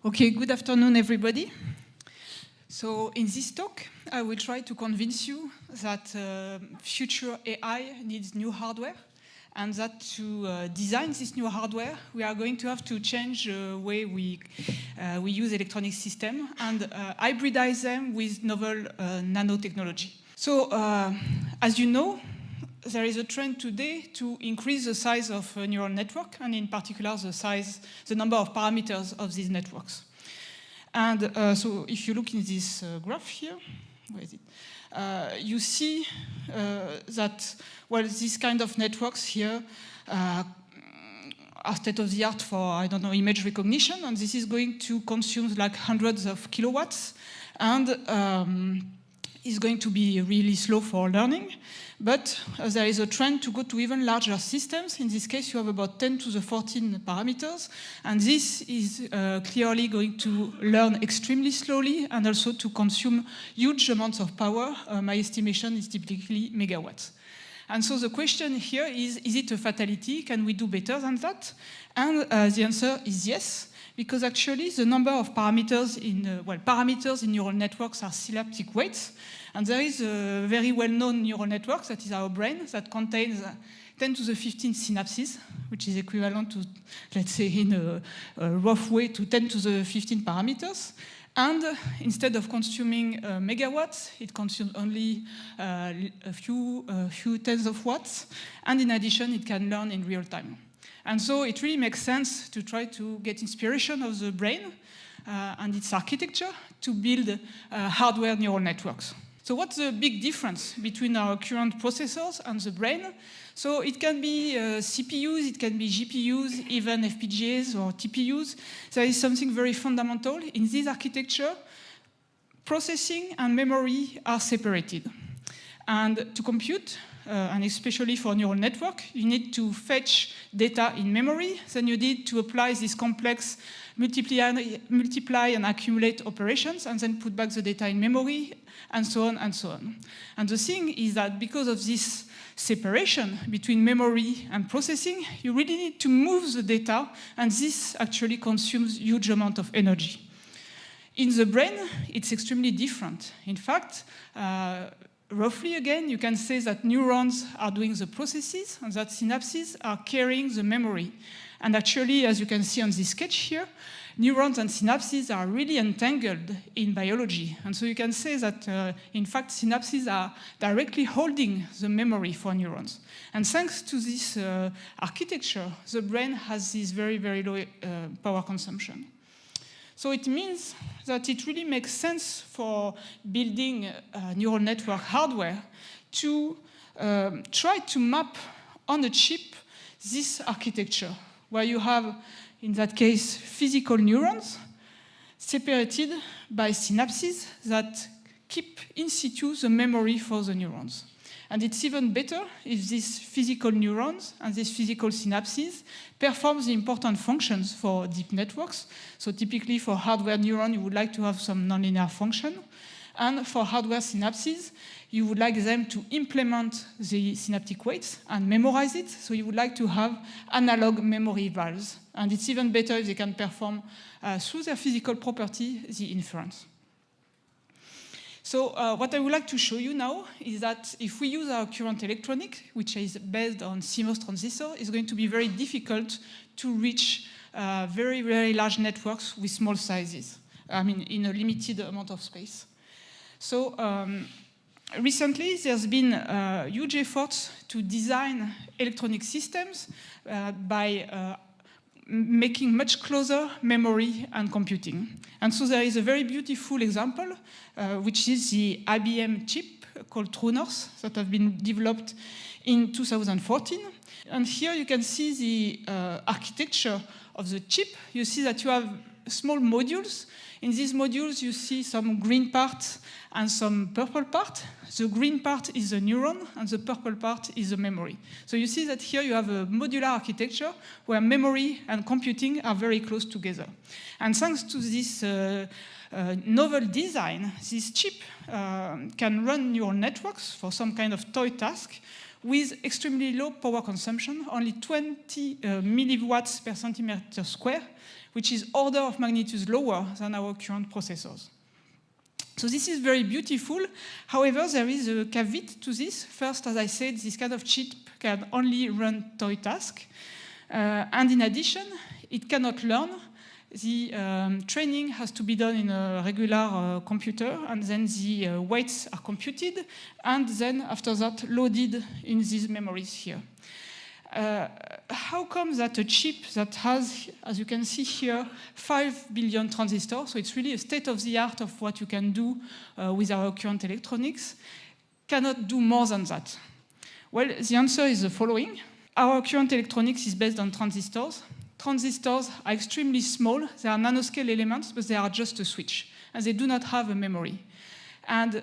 Okay, good afternoon, everybody. So in this talk, I will try to convince you that future AI needs new hardware, and that to design this new hardware, we are going to have to change the way we use electronic systems and hybridize them with novel nanotechnology. So as you know, there is a trend today to increase the size of a neural network, and in particular the number of parameters of these networks. And so if you look in this graph here, where is it? You see that, well, these kind of networks here are state-of-the-art for, I don't know, image recognition, and this is going to consume like hundreds of kilowatts, and is going to be really slow for learning. But there is a trend to go to even larger systems. In this case, you have about 10 to the 14 parameters. And this is clearly going to learn extremely slowly and also to consume huge amounts of power. My estimation is typically megawatts. And so the question here is it a fatality? Can we do better than that? And the answer is yes. Because actually the number of parameters parameters in neural networks are synaptic weights. And there is a very well-known neural network, that is our brain, that contains 10 to the 15 synapses, which is equivalent to, let's say, in a rough way, to 10 to the 15 parameters. And instead of consuming megawatts, it consumes only a few tens of watts. And in addition, it can learn in real time. And so it really makes sense to try to get inspiration of the brain and its architecture to build hardware neural networks. So what's the big difference between our current processors and the brain? So it can be CPUs, it can be GPUs, even FPGAs or TPUs. There is something very fundamental. In this architecture, processing and memory are separated. And to compute, and especially for neural network, you need to fetch data in memory, then you need to apply this complex multiply and accumulate operations, and then put back the data in memory, and so on and so on. And the thing is that because of this separation between memory and processing, you really need to move the data, and this actually consumes huge amount of energy. In the brain, it's extremely different. In fact, roughly again, you can say that neurons are doing the processes and that synapses are carrying the memory. And actually, as you can see on this sketch here, neurons and synapses are really entangled in biology. And so you can say that, in fact, synapses are directly holding the memory for neurons. And thanks to this architecture, the brain has this very, very low power consumption. So it means that it really makes sense for building neural network hardware to try to map on a chip this architecture, where you have, in that case, physical neurons separated by synapses that keep in situ the memory for the neurons. And it's even better if these physical neurons and these physical synapses perform the important functions for deep networks. So typically for hardware neuron, you would like to have some nonlinear function. And for hardware synapses, you would like them to implement the synaptic weights and memorize it. So you would like to have analog memory valves. And it's even better if they can perform, through their physical property, the inference. So what I would like to show you now is that if we use our current electronic, which is based on CMOS transistor, it's going to be very difficult to reach very, very large networks with small sizes, I mean, in a limited amount of space. So recently, there's been huge efforts to design electronic systems by making much closer memory and computing. And so there is a very beautiful example, which is the IBM chip called True North that have been developed in 2014. And here you can see the architecture of the chip. You see that you have small modules. In these modules, you see some green parts and some purple part. The green part is the neuron, and the purple part is the memory. So you see that here you have a modular architecture where memory and computing are very close together. And thanks to this novel design, this chip can run neural networks for some kind of toy task with extremely low power consumption, only 20 milliwatts per centimeter square, which is order of magnitude lower than our current processors. So this is very beautiful. However, there is a caveat to this. First, as I said, this kind of chip can only run toy tasks. And in addition, it cannot learn. The training has to be done in a regular computer, and then the weights are computed, and then after that loaded in these memories here. How come that a chip that has, as you can see here, 5 billion transistors, so it's really a state-of-the-art of what you can do with our current electronics, cannot do more than that? Well, the answer is the following. Our current electronics is based on transistors. Transistors are extremely small. They are nanoscale elements, but they are just a switch, and they do not have a memory. And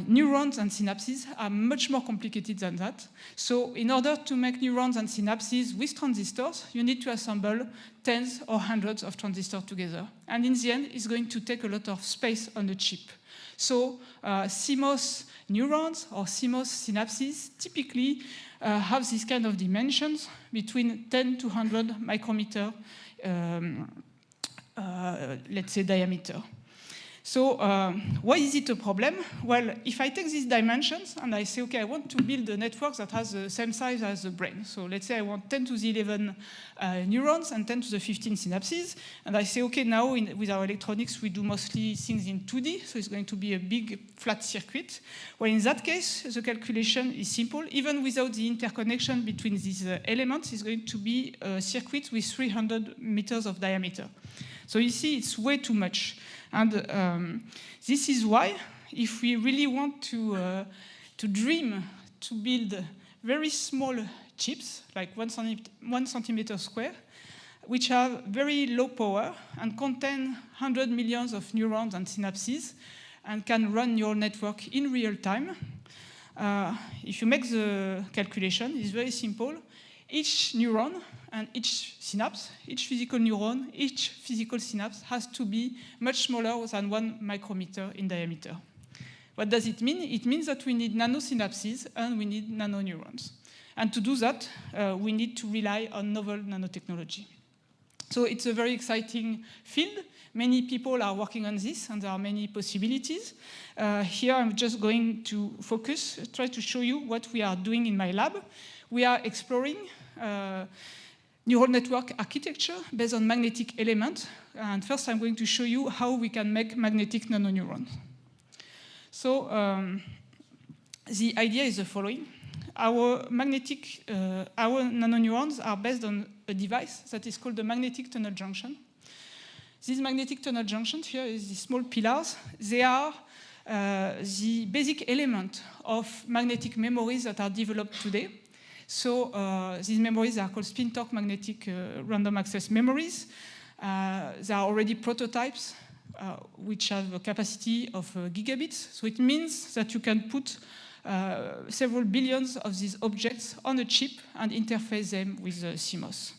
neurons and synapses are much more complicated than that. So in order to make neurons and synapses with transistors, you need to assemble tens or hundreds of transistors together. And in the end, it's going to take a lot of space on the chip. So CMOS neurons or CMOS synapses typically have this kind of dimensions between 10 to 100 micrometer, let's say, diameter. So why is it a problem? Well, if I take these dimensions and I say, okay, I want to build a network that has the same size as the brain. So let's say I want 10 to the 11 neurons and 10 to the 15 synapses. And I say, okay, now with our electronics, we do mostly things in 2D. So it's going to be a big flat circuit. Well, in that case, the calculation is simple. Even without the interconnection between these elements, it's going to be a circuit with 300 meters of diameter. So you see, it's way too much. And this is why, if we really want to dream to build very small chips, like 1 centimeter square, which have very low power and contain 100 millions of neurons and synapses, and can run neural network in real time, if you make the calculation, it's very simple. Each neuron and each synapse, each physical neuron, each physical synapse has to be much smaller than 1 micrometer in diameter. What does it mean? It means that we need nanosynapses and we need nanoneurons. And to do that, we need to rely on novel nanotechnology. So it's a very exciting field. Many people are working on this, and there are many possibilities. Here I'm just going to focus, try to show you what we are doing in my lab. We are exploring neural network architecture based on magnetic elements. And first, I'm going to show you how we can make magnetic nanoneurons. So the idea is the following. Our nanoneurons are based on a device that is called the magnetic tunnel junction. These magnetic tunnel junctions here is the small pillars. They are the basic element of magnetic memories that are developed today. So these memories are called spin-torque magnetic random access memories. There are already prototypes which have a capacity of gigabits. So it means that you can put several billions of these objects on a chip and interface them with CMOS.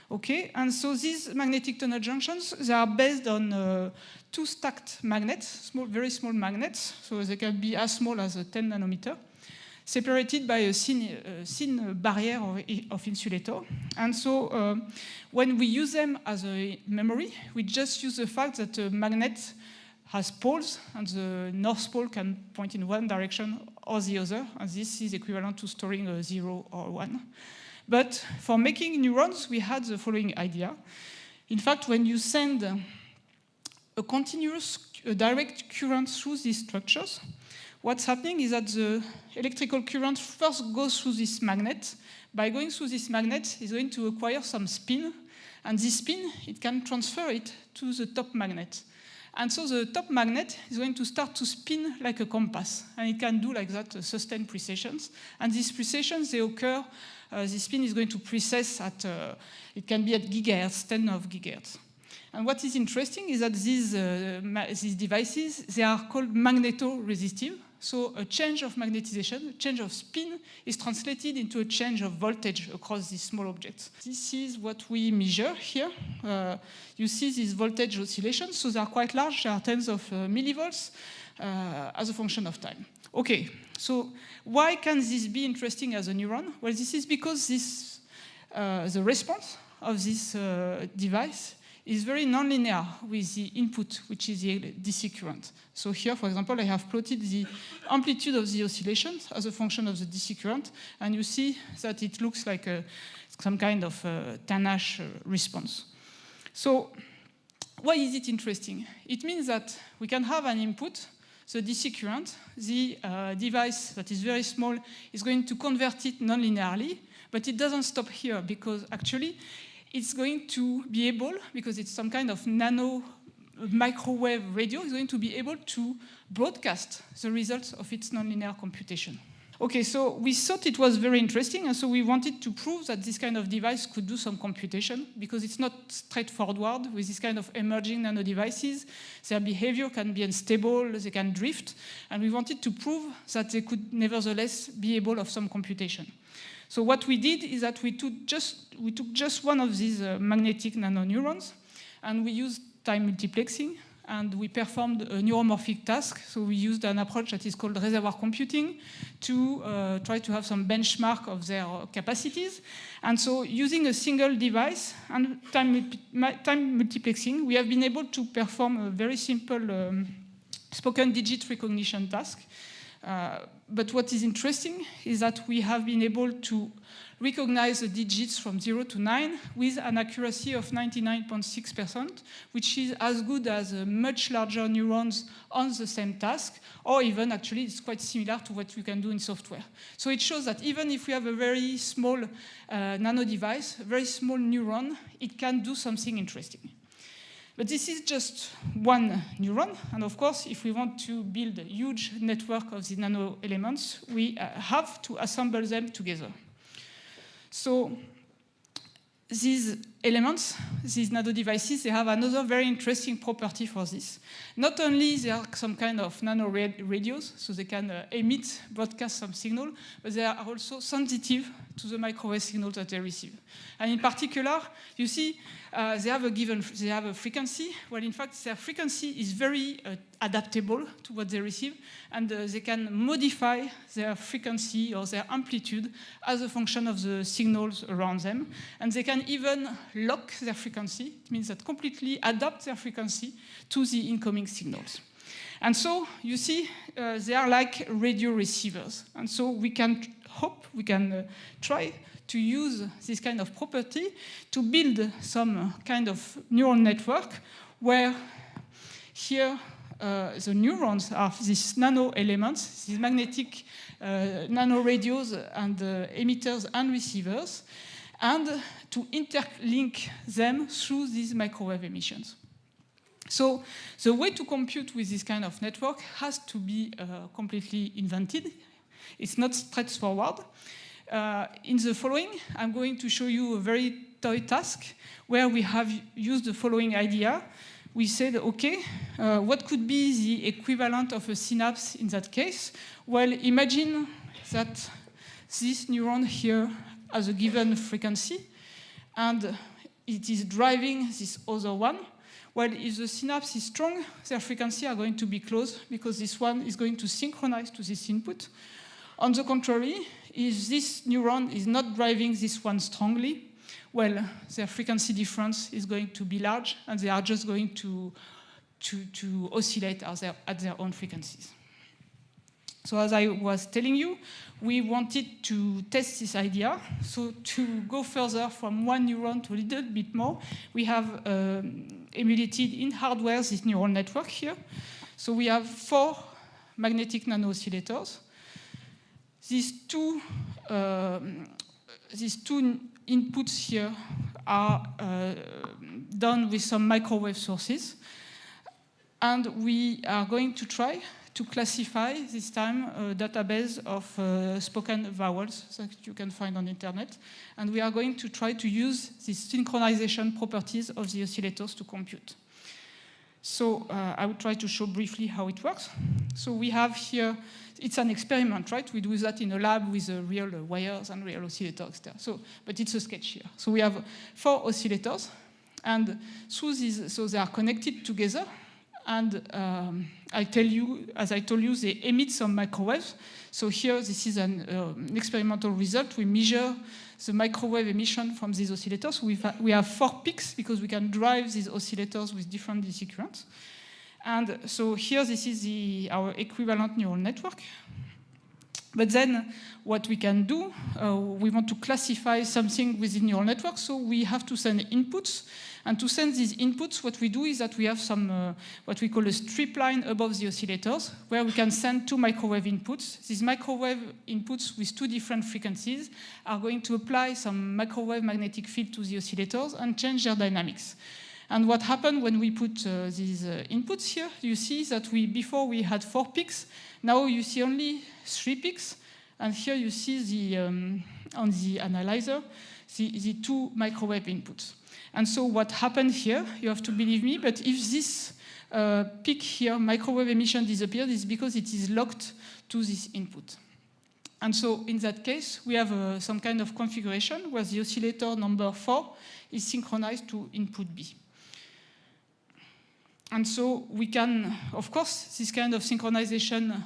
Okay, and so these magnetic tunnel junctions, they are based on 2 stacked magnets, very small magnets, so they can be as small as 10 nanometer, separated by a thin barrier of insulator. And so when we use them as a memory, we just use the fact that a magnet has poles, and the north pole can point in one direction or the other, and this is equivalent to storing a 0 or 1. But for making neurons, we had the following idea. In fact, when you send a continuous direct current through these structures, what's happening is that the electrical current first goes through this magnet. By going through this magnet, it's going to acquire some spin, and this spin, it can transfer it to the top magnet. And so the top magnet is going to start to spin like a compass, and it can do like that sustained precessions. And these precessions, they occur, the spin is going to precess at, it can be at gigahertz, 10 of gigahertz. And what is interesting is that these devices, they are called magneto-resistive. So a change of magnetization, a change of spin is translated into a change of voltage across these small objects. This is what we measure here. You see these voltage oscillations, so they are quite large. They are tens of millivolts as a function of time. Okay, so why can this be interesting as a neuron? Well, this is because the response of this device is very nonlinear with the input, which is the DC current. So here, for example, I have plotted the amplitude of the oscillations as a function of the DC current, and you see that it looks like some kind of Tanash response. So why is it interesting? It means that we can have an input, the DC current, the device that is very small is going to convert it nonlinearly, but it doesn't stop here, because actually it's going to be able, because it's some kind of nano microwave radio, it's going to be able to broadcast the results of its nonlinear computation. Okay, so we thought it was very interesting, and so we wanted to prove that this kind of device could do some computation, because it's not straightforward with this kind of emerging nano devices. Their behavior can be unstable, they can drift, and we wanted to prove that they could nevertheless be able of some computation. So what we did is that we took just one of these magnetic nanoneurons, and we used time multiplexing, and we performed a neuromorphic task. So we used an approach that is called reservoir computing to try to have some benchmark of their capacities. And so using a single device and time multiplexing, we have been able to perform a very simple spoken digit recognition task. But what is interesting is that we have been able to recognize the digits from 0 to 9 with an accuracy of 99.6%, which is as good as much larger neurons on the same task, or even actually it's quite similar to what you can do in software. So it shows that even if we have a very small nano device, a very small neuron, it can do something interesting. But this is just one neuron, and of course, if we want to build a huge network of the nano elements, we have to assemble them together. So these elements, these nano devices, they have another very interesting property for this. Not only they are some kind of nano radios, so they can emit, broadcast some signal, but they are also sensitive to the microwave signals that they receive. And in particular, you see, they have a frequency. Well, in fact, their frequency is very adaptable to what they receive, and they can modify their frequency or their amplitude as a function of the signals around them. And they can even lock their frequency. It means that completely adapt their frequency to the incoming signals. And so, you see, they are like radio receivers. And so we can try to use this kind of property to build some kind of neural network where here the neurons are these nano elements, these magnetic nano radios and emitters and receivers, and to interlink them through these microwave emissions. So the way to compute with this kind of network has to be completely invented. It's not straightforward. In the following, I'm going to show you a very toy task where we have used the following idea. We said, okay, what could be the equivalent of a synapse in that case? Well, imagine that this neuron here has a given frequency, and it is driving this other one. Well, if the synapse is strong, their frequency are going to be close because this one is going to synchronize to this input. On the contrary, if this neuron is not driving this one strongly, well, their frequency difference is going to be large, and they are just going to oscillate at their own frequencies. So as I was telling you, we wanted to test this idea. So to go further from one neuron to a little bit more, we have emulated in hardware this neural network here. So we have 4 magnetic nano oscillators. These two inputs here are done with some microwave sources. And we are going to try to classify this time a database of spoken vowels that you can find on the internet. And we are going to try to use these synchronization properties of the oscillators to compute. So I will try to show briefly how it works. So we have here, it's an experiment, right? We do that in a lab with real wires and real oscillators, etc. So, but it's a sketch here. So we have 4 oscillators, and through these, so they are connected together and I tell you, as I told you, they emit some microwaves. So here, this is an experimental result. We measure the microwave emission from these oscillators. We have 4 peaks because we can drive these oscillators with different DC currents. And so here, this is our equivalent neural network. But then what we can do, we want to classify something within neural network, so we have to send inputs. And to send these inputs, what we do is that we have some, what we call a strip line above the oscillators, where we can send 2 microwave inputs. These microwave inputs with 2 different frequencies are going to apply some microwave magnetic field to the oscillators and change their dynamics. And what happened when we put these inputs here, you see that before we had 4 peaks, now you see only 3 peaks. And here you see on the analyzer, the 2 microwave inputs. And so what happened here, you have to believe me, but if this peak here, microwave emission disappeared, it's because it is locked to this input. And so in that case, we have some kind of configuration where the oscillator number 4 is synchronized to input B. And so we can, of course, this kind of synchronization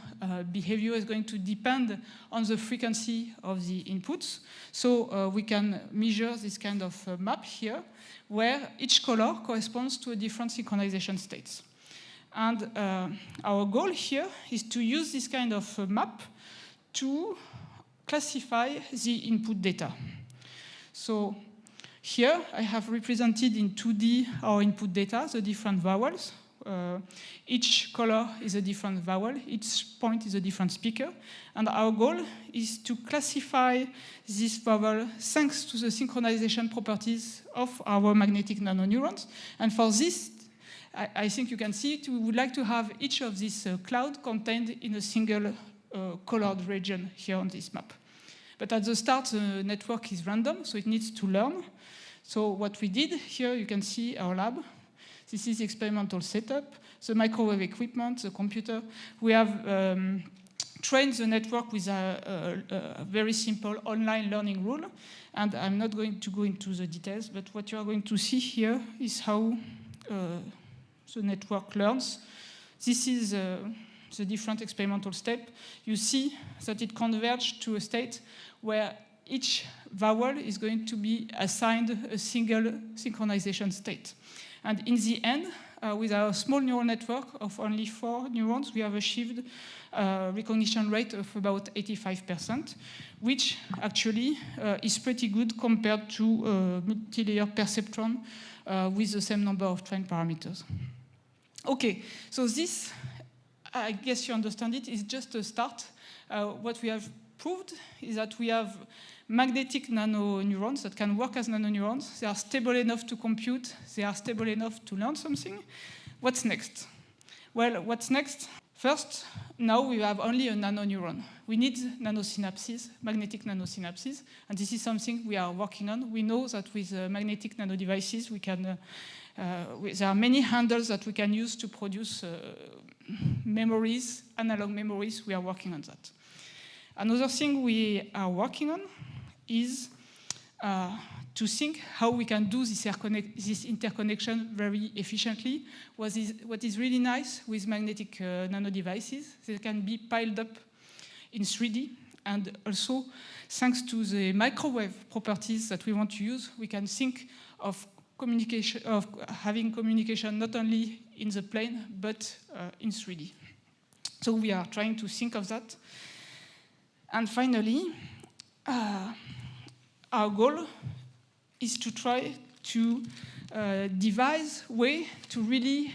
behavior is going to depend on the frequency of the inputs. So we can measure this kind of map here, where each color corresponds to a different synchronization states. And our goal here is to use this kind of map to classify the input data. So here I have represented in 2D our input data, the different vowels. Each color is a different vowel, each point is a different speaker, and our goal is to classify this vowel thanks to the synchronization properties of our magnetic nanoneurons. And for this, I think you can see it, we would like to have each of these clouds contained in a single colored region here on this map. But at the start, the network is random, so it needs to learn. So what we did here, you can see our lab. This is the experimental setup, the microwave equipment, the computer. We have trained the network with a very simple online learning rule. And I'm not going to go into the details, but what you are going to see here is how the network learns. This is the different experimental step. You see that it converged to a state where each vowel is going to be assigned a single synchronization state. And in the end, with our small neural network of only 4 neurons, we have achieved a recognition rate of about 85%, which actually is pretty good compared to multi-layer perceptron with the same number of trained parameters. Okay, so this, I guess you understand it, is just a start. What we have proved is that we have magnetic nanoneurons that can work as nanoneurons. They are stable enough to compute. They are stable enough to learn something. What's next? Well, what's next? First, now we have only a nanoneuron. We need nanosynapses, magnetic nanosynapses, and this is something we are working on. We know that with magnetic nanodevices, we can, there are many handles that we can use to produce memories, analog memories. We are working on that. Another thing we are working on is to think how we can do this interconnection very efficiently. What is really nice with magnetic nanodevices, they can be piled up in 3D, and also thanks to the microwave properties that we want to use, we can think of communication, of having communication not only in the plane but in 3D. So we are trying to think of that. And finally, our goal is to try to devise a way to really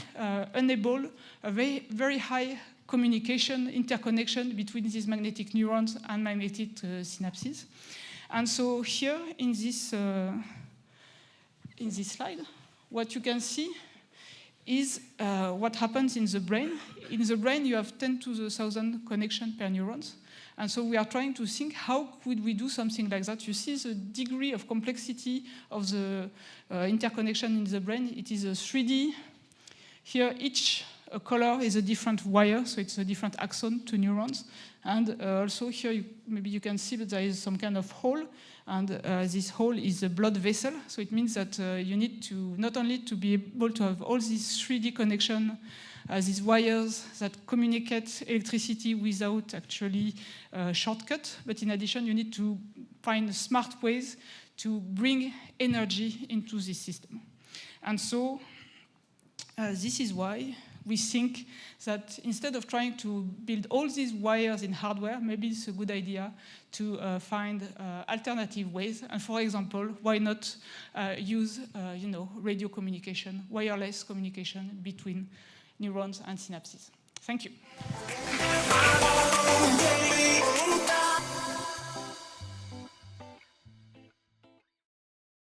enable a very high communication, interconnection between these magnetic neurons and magnetic synapses. And so here in this slide, what you can see is what happens in the brain. In the brain, you have 10 to the 1,000 connections per neurons. And so we are trying to think how could we do something like that. You see the degree of complexity of the interconnection in the brain. It is a 3D. Here, each color is a different wire, so it's a different axon to neurons. And also here, maybe you can see that there is some kind of hole. And this hole is a blood vessel. So it means that you need to not only to be able to have all these 3D connection these wires that communicate electricity without actually shortcut. But in addition, you need to find smart ways to bring energy into this system. And so this is why we think that instead of trying to build all these wires in hardware, maybe it's a good idea to find alternative ways. And for example, why not use radio communication, wireless communication between neurons and synapses. Thank you.